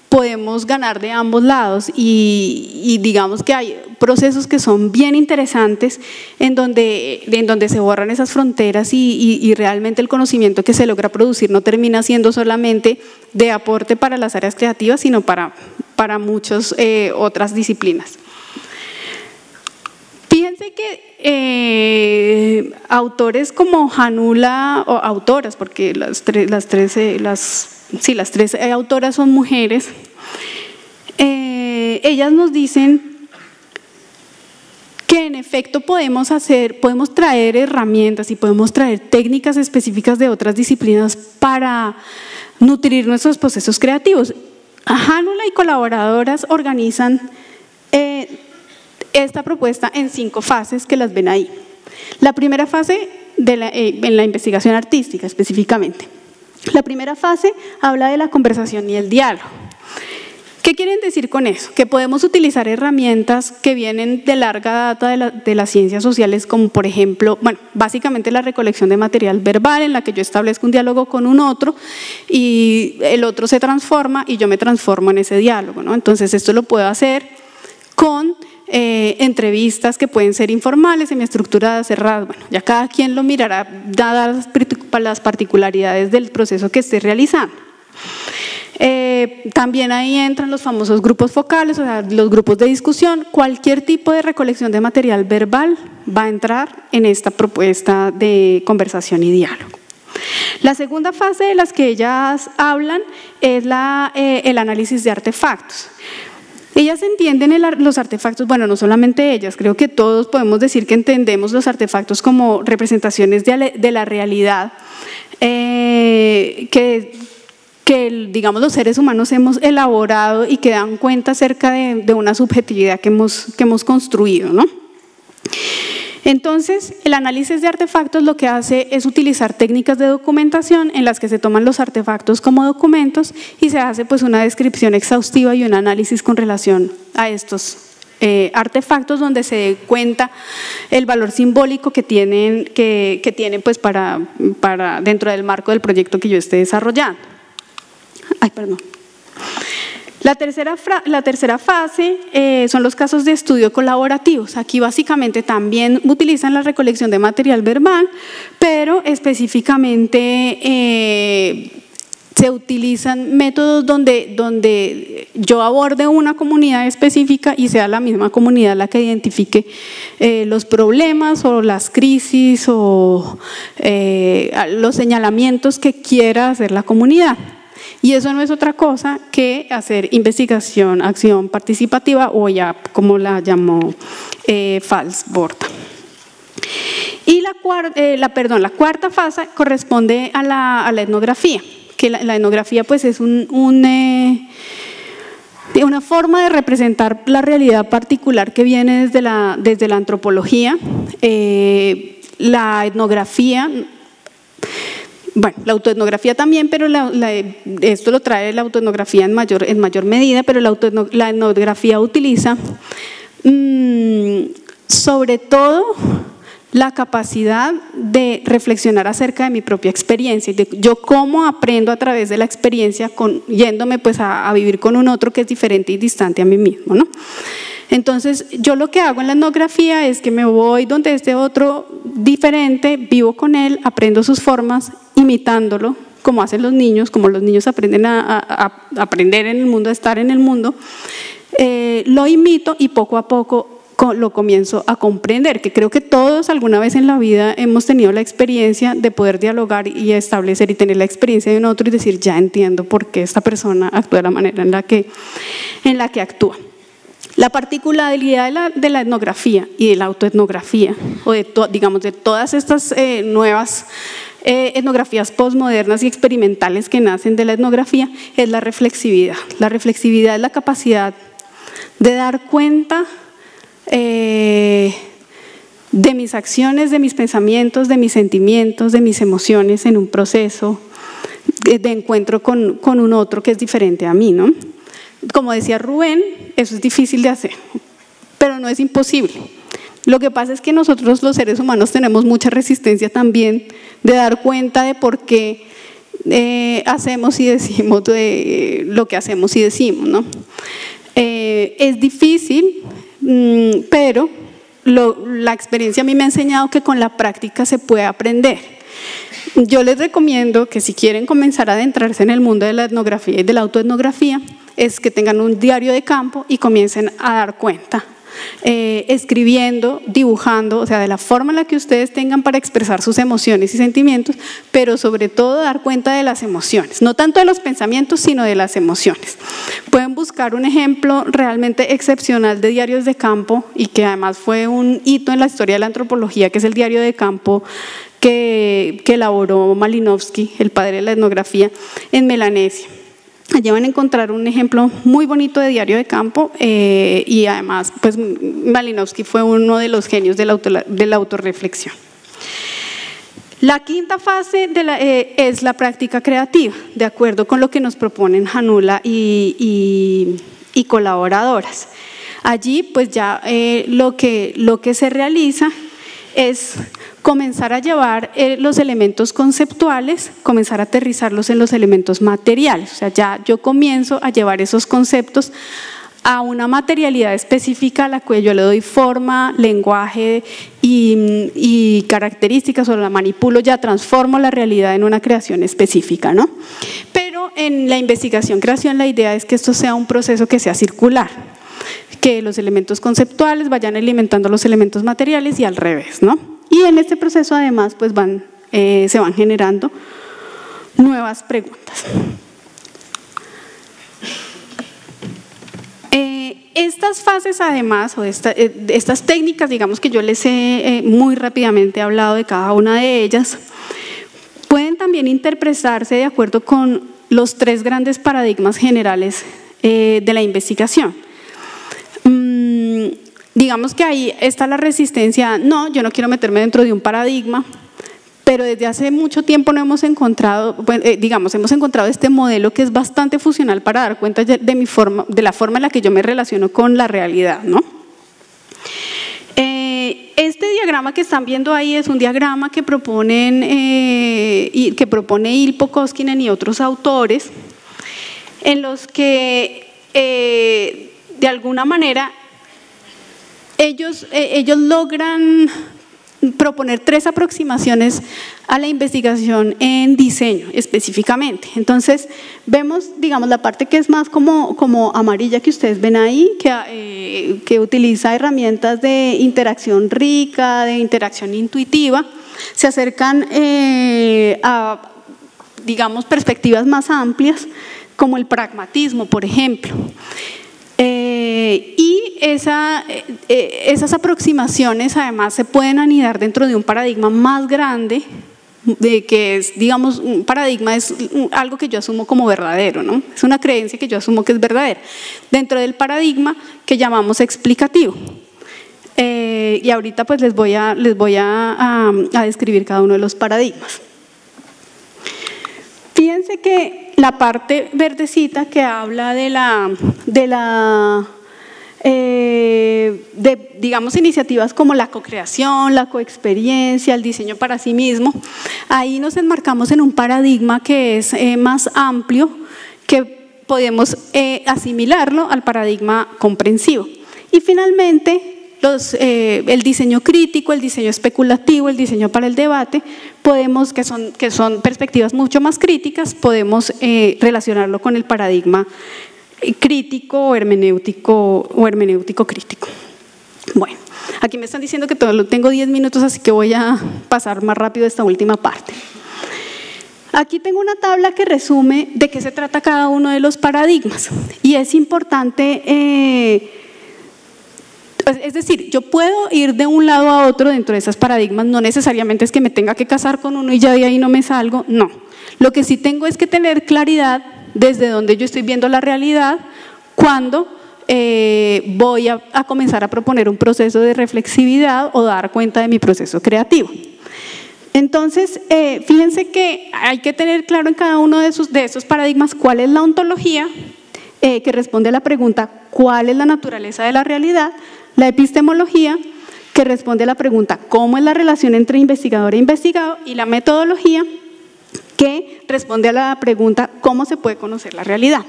podemos ganar de ambos lados, y digamos que hay procesos que son bien interesantes en donde se borran esas fronteras y realmente el conocimiento que se logra producir no termina siendo solamente de aporte para las áreas creativas, sino para muchas otras disciplinas. Fíjense que autores como Janula, o autoras, porque las tres autoras son mujeres, ellas nos dicen que en efecto podemos traer herramientas y podemos traer técnicas específicas de otras disciplinas para nutrir nuestros procesos creativos. Janula y colaboradoras organizan esta propuesta en 5 fases que las ven ahí. La primera fase en la investigación artística específicamente. La primera fase habla de la conversación y el diálogo. ¿Qué quieren decir con eso? Que podemos utilizar herramientas que vienen de larga data de las ciencias sociales, como por ejemplo, bueno, básicamente la recolección de material verbal, en la que yo establezco un diálogo con un otro y el otro se transforma y yo me transformo en ese diálogo, ¿no? Entonces esto lo puedo hacer con entrevistas que pueden ser informales, semiestructuradas, cerradas, bueno, ya cada quien lo mirará dadas las particularidades del proceso que esté realizando. También ahí entran los famosos grupos focales, o sea, los grupos de discusión. Cualquier tipo de recolección de material verbal va a entrar en esta propuesta de conversación y diálogo. La segunda fase de las que ellas hablan es el análisis de artefactos. Ellas entienden los artefactos, bueno, no solamente ellas, creo que todos podemos decir que entendemos los artefactos como representaciones de la realidad que digamos los seres humanos hemos elaborado y que dan cuenta acerca de una subjetividad que hemos construido, ¿no? Entonces, el análisis de artefactos lo que hace es utilizar técnicas de documentación en las que se toman los artefactos como documentos y se hace pues una descripción exhaustiva y un análisis con relación a estos artefactos, donde se dé cuenta el valor simbólico que tienen pues para dentro del marco del proyecto que yo esté desarrollando. Ay, perdón. La tercera fase son los casos de estudio colaborativos. Aquí básicamente también utilizan la recolección de material verbal, pero específicamente se utilizan métodos donde yo aborde una comunidad específica y sea la misma comunidad la que identifique los problemas o las crisis o los señalamientos que quiera hacer la comunidad. Y eso no es otra cosa que hacer investigación, acción participativa, o ya como la llamó Falsborda. Y la cuarta fase corresponde a la etnografía, que la etnografía pues es una forma de representar la realidad particular que viene desde la antropología. La etnografía, bueno, la autoetnografía también, pero esto lo trae la autoetnografía en mayor medida, pero la etnografía utiliza sobre todo la capacidad de reflexionar acerca de mi propia experiencia, de yo cómo aprendo a través de la experiencia, yéndome pues a vivir con un otro que es diferente y distante a mí mismo, ¿no? Entonces, yo lo que hago en la etnografía es que me voy donde este otro diferente, vivo con él, aprendo sus formas, imitándolo, como hacen los niños, como los niños aprenden a aprender en el mundo, a estar en el mundo, lo imito y poco a poco lo comienzo a comprender, que creo que todos alguna vez en la vida hemos tenido la experiencia de poder dialogar y establecer y tener la experiencia de un otro y decir, ya entiendo por qué esta persona actúa de la manera en la que actúa. La particularidad de la etnografía y de la autoetnografía, o digamos de todas estas nuevas etnografías postmodernas y experimentales que nacen de la etnografía, es la reflexividad. La reflexividad es la capacidad de dar cuenta de mis acciones, de mis pensamientos, de mis sentimientos, de mis emociones en un proceso de encuentro con un otro que es diferente a mí, ¿no? Como decía Rubén, eso es difícil de hacer, pero no es imposible. Lo que pasa es que nosotros los seres humanos tenemos mucha resistencia también de dar cuenta de por qué hacemos y decimos lo que hacemos y decimos, ¿no? Es difícil, pero la experiencia a mí me ha enseñado que con la práctica se puede aprender. Yo les recomiendo que si quieren comenzar a adentrarse en el mundo de la etnografía y de la autoetnografía, es que tengan un diario de campo y comiencen a dar cuenta, escribiendo, dibujando, o sea, de la forma en la que ustedes tengan para expresar sus emociones y sentimientos, pero sobre todo dar cuenta de las emociones, no tanto de los pensamientos, sino de las emociones. Pueden buscar un ejemplo realmente excepcional de diarios de campo y que además fue un hito en la historia de la antropología, que es el diario de campo que elaboró Malinowski, el padre de la etnografía, en Melanesia. Allí van a encontrar un ejemplo muy bonito de diario de campo y además pues Malinowski fue uno de los genios de la autorreflexión. La quinta fase es la práctica creativa, de acuerdo con lo que nos proponen Janula y colaboradoras. Allí pues ya lo que se realiza es comenzar a llevar los elementos conceptuales, comenzar a aterrizarlos en los elementos materiales. O sea, ya yo comienzo a llevar esos conceptos a una materialidad específica a la cual yo le doy forma, lenguaje y características, o la manipulo, ya transformo la realidad en una creación específica, ¿no? Pero en la investigación-creación la idea es que esto sea un proceso que sea circular, que los elementos conceptuales vayan alimentando los elementos materiales y al revés, ¿no? Y en este proceso además pues se van generando nuevas preguntas. Estas fases además, o estas técnicas, digamos que yo les he muy rápidamente hablado de cada una de ellas, pueden también interpretarse de acuerdo con los tres grandes paradigmas generales de la investigación. Digamos que ahí está la resistencia, no, yo no quiero meterme dentro de un paradigma, pero desde hace mucho tiempo no hemos encontrado, hemos encontrado este modelo que es bastante funcional para dar cuenta de la forma en la que yo me relaciono con la realidad, ¿no? Este diagrama que están viendo ahí es un diagrama que propone Ilpo Koskinen y otros autores, en los que de alguna manera ellos logran proponer tres aproximaciones a la investigación en diseño específicamente. Entonces vemos, digamos, la parte que es más como amarilla que ustedes ven ahí, que utiliza herramientas de interacción rica, de interacción intuitiva, se acercan a, digamos, perspectivas más amplias, como el pragmatismo, por ejemplo. Y esas aproximaciones además se pueden anidar dentro de un paradigma más grande, que es, digamos, un paradigma es algo que yo asumo como verdadero, ¿no? Es una creencia que yo asumo que es verdadera, dentro del paradigma que llamamos explicativo. Y ahorita pues les voy a describir cada uno de los paradigmas. Fíjense que la parte verdecita que habla de la digamos, iniciativas como la co-creación, la coexperiencia, el diseño para sí mismo. Ahí nos enmarcamos en un paradigma que es más amplio, que podemos asimilarlo al paradigma comprensivo. Y finalmente, el diseño crítico, el diseño especulativo, el diseño para el debate, que son perspectivas mucho más críticas, podemos relacionarlo con el paradigma crítico o hermenéutico crítico. Bueno, aquí me están diciendo que tengo 10 minutos, así que voy a pasar más rápido esta última parte. Aquí tengo una tabla que resume de qué se trata cada uno de los paradigmas, y es importante, es decir, yo puedo ir de un lado a otro dentro de esos paradigmas, no necesariamente es que me tenga que casar con uno y ya de ahí no me salgo, no. Lo que sí tengo es que tener claridad desde donde yo estoy viendo la realidad cuando voy a comenzar a proponer un proceso de reflexividad o dar cuenta de mi proceso creativo. Entonces, fíjense que hay que tener claro en cada uno de esos paradigmas cuál es la ontología, que responde a la pregunta ¿cuál es la naturaleza de la realidad? La epistemología, que responde a la pregunta ¿cómo es la relación entre investigador e investigado? Y la metodología, que responde a la pregunta ¿cómo se puede conocer la realidad?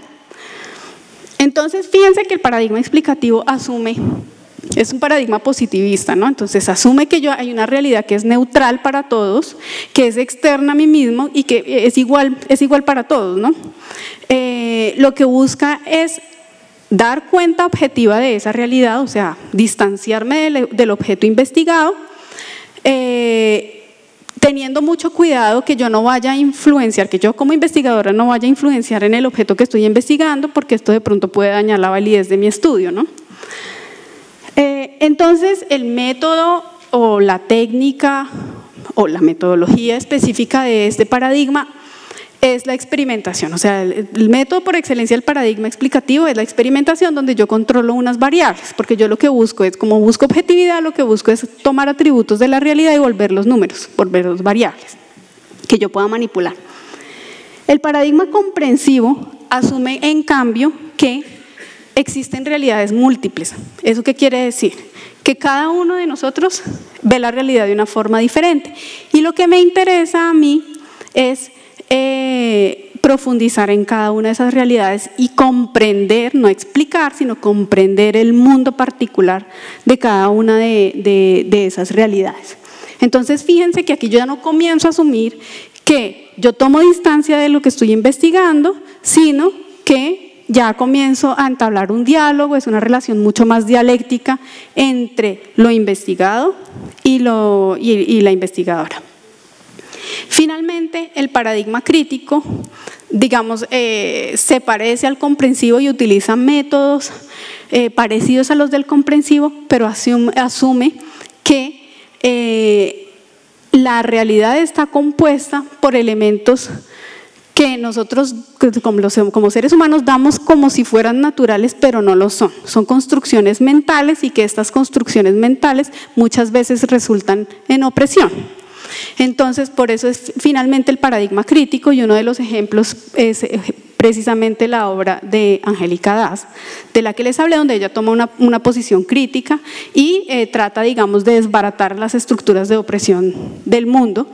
Entonces, fíjense que el paradigma explicativo es un paradigma positivista, ¿no? Entonces, asume que hay una realidad que es neutral para todos, que es externa a mí mismo y que es igual para todos, ¿no? Lo que busca es dar cuenta objetiva de esa realidad, o sea, distanciarme del objeto investigado, teniendo mucho cuidado que yo no vaya a influenciar, que yo como investigadora no vaya a influenciar en el objeto que estoy investigando, porque esto de pronto puede dañar la validez de mi estudio, ¿no? Entonces, el método o la técnica o la metodología específica de este paradigma es la experimentación, o sea, el método por excelencia del paradigma explicativo es la experimentación, donde yo controlo unas variables, porque yo lo que busco es, como busco objetividad, lo que busco es tomar atributos de la realidad y volverlos números, volverlos variables, que yo pueda manipular. El paradigma comprensivo asume, en cambio, que existen realidades múltiples. ¿Eso qué quiere decir? Que cada uno de nosotros ve la realidad de una forma diferente, y lo que me interesa a mí es profundizar en cada una de esas realidades y comprender, no explicar, sino comprender el mundo particular de cada una de esas realidades. Entonces, fíjense que aquí yo ya no comienzo a asumir que yo tomo distancia de lo que estoy investigando, sino que ya comienzo a entablar un diálogo, es una relación mucho más dialéctica entre lo investigado y la investigadora. Finalmente, el paradigma crítico, digamos, se parece al comprensivo y utiliza métodos parecidos a los del comprensivo, pero asume que la realidad está compuesta por elementos que nosotros como seres humanos damos como si fueran naturales, pero no lo son. Son construcciones mentales, y que estas construcciones mentales muchas veces resultan en opresión. Entonces, por eso es finalmente el paradigma crítico, y uno de los ejemplos es precisamente la obra de Angélica Dass, de la que les hablé, donde ella toma una posición crítica y trata, digamos, de desbaratar las estructuras de opresión del mundo,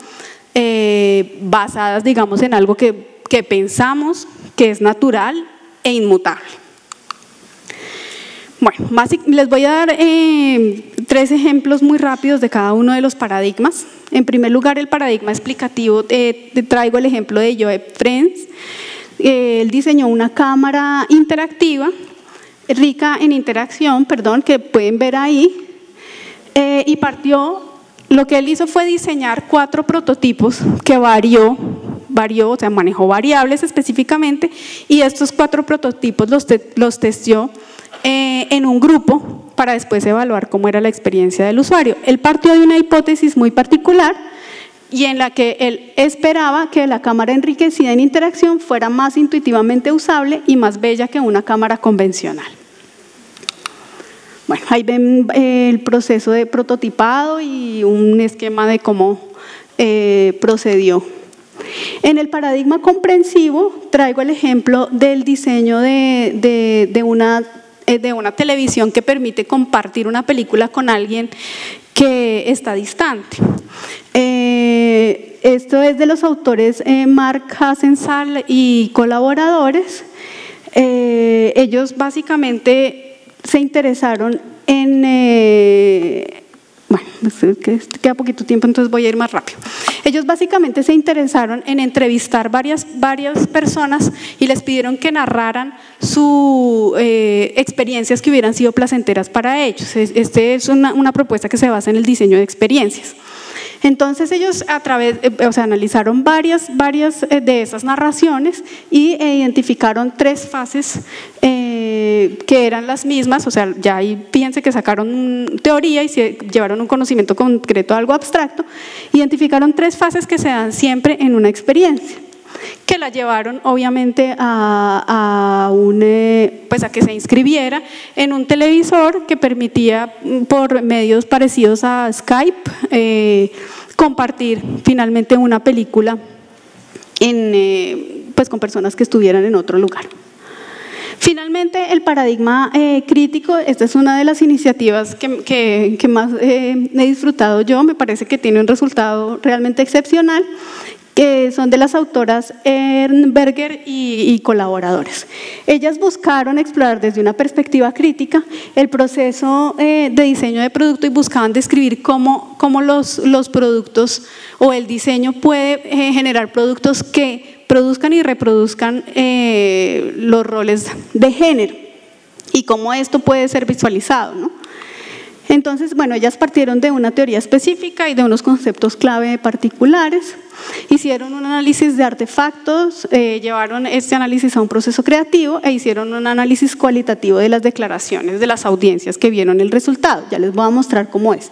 basadas, digamos, en algo que pensamos que es natural e inmutable. Bueno, les voy a dar 3 ejemplos muy rápidos de cada uno de los paradigmas. En primer lugar, el paradigma explicativo, traigo el ejemplo de Joep Friends. Él diseñó una cámara interactiva, rica en interacción, que pueden ver ahí, y lo que él hizo fue diseñar 4 prototipos que varió, o sea, manejó variables específicamente, y estos 4 prototipos los testeó en un grupo para después evaluar cómo era la experiencia del usuario. Él partió de una hipótesis muy particular, y en la que él esperaba que la cámara enriquecida en interacción fuera más intuitivamente usable y más bella que una cámara convencional. Bueno, ahí ven el proceso de prototipado y un esquema de cómo procedió. En el paradigma comprensivo traigo el ejemplo del diseño de una de una televisión que permite compartir una película con alguien que está distante. Esto es de los autores Mark Hasensal y colaboradores. Ellos básicamente se interesaron en… bueno, queda poquito tiempo, entonces voy a ir más rápido. Ellos básicamente se interesaron en entrevistar varias personas y les pidieron que narraran sus experiencias que hubieran sido placenteras para ellos. Este es una propuesta que se basa en el diseño de experiencias. Entonces ellos analizaron varias de esas narraciones y identificaron 3 fases que eran las mismas, o sea, ya ahí fíjense que sacaron teoría y se llevaron un conocimiento concreto a algo abstracto. Identificaron 3 fases que se dan siempre en una experiencia, que la llevaron obviamente a que se inscribiera en un televisor que permitía, por medios parecidos a Skype, compartir finalmente una película con personas que estuvieran en otro lugar. Finalmente, el paradigma crítico, esta es una de las iniciativas que más he disfrutado yo, me parece que tiene un resultado realmente excepcional, que son de las autoras Ernberger y colaboradores. Ellas buscaron explorar desde una perspectiva crítica el proceso de diseño de producto y buscaban describir cómo los productos o el diseño puede generar productos que produzcan y reproduzcan los roles de género y cómo esto puede ser visualizado, ¿no? Entonces, bueno, ellas partieron de una teoría específica y de unos conceptos clave particulares, hicieron un análisis de artefactos, llevaron este análisis a un proceso creativo e hicieron un análisis cualitativo de las declaraciones de las audiencias que vieron el resultado. Ya les voy a mostrar cómo es.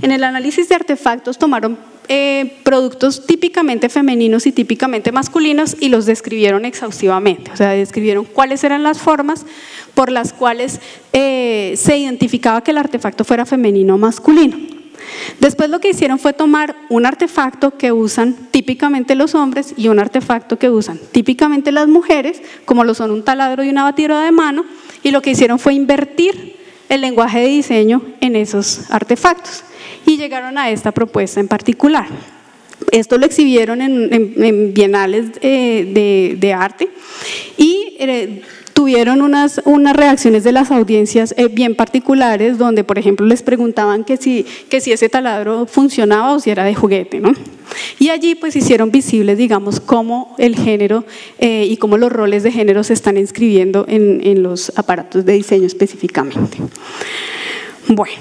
En el análisis de artefactos tomaron productos típicamente femeninos y típicamente masculinos y los describieron exhaustivamente, o sea, describieron cuáles eran las formas por las cuales se identificaba que el artefacto fuera femenino o masculino. Después lo que hicieron fue tomar un artefacto que usan típicamente los hombres y un artefacto que usan típicamente las mujeres, como lo son un taladro y una batidora de mano, y lo que hicieron fue invertir el lenguaje de diseño en esos artefactos y llegaron a esta propuesta en particular. Esto lo exhibieron en bienales de arte y tuvieron unas reacciones de las audiencias bien particulares, donde por ejemplo les preguntaban que si ese taladro funcionaba o si era de juguete, ¿no? Y allí pues hicieron visibles, digamos, cómo el género y cómo los roles de género se están inscribiendo en los aparatos de diseño específicamente. Bueno,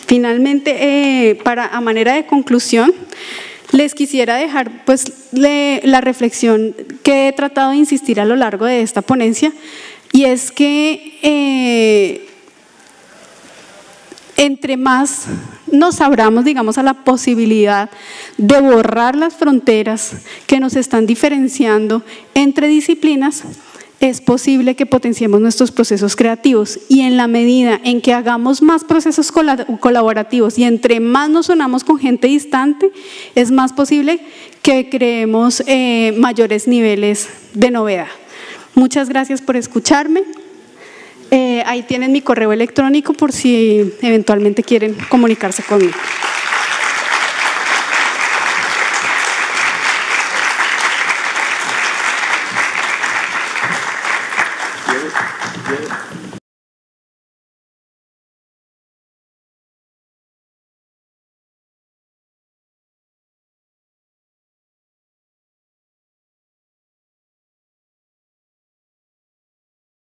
finalmente, a manera de conclusión, les quisiera dejar pues la reflexión que he tratado de insistir a lo largo de esta ponencia, y es que entre más nos abramos, digamos, a la posibilidad de borrar las fronteras que nos están diferenciando entre disciplinas, es posible que potenciemos nuestros procesos creativos, y en la medida en que hagamos más procesos colaborativos y entre más nos unamos con gente distante, es más posible que creemos mayores niveles de novedad. Muchas gracias por escucharme. Ahí tienen mi correo electrónico por si eventualmente quieren comunicarse conmigo.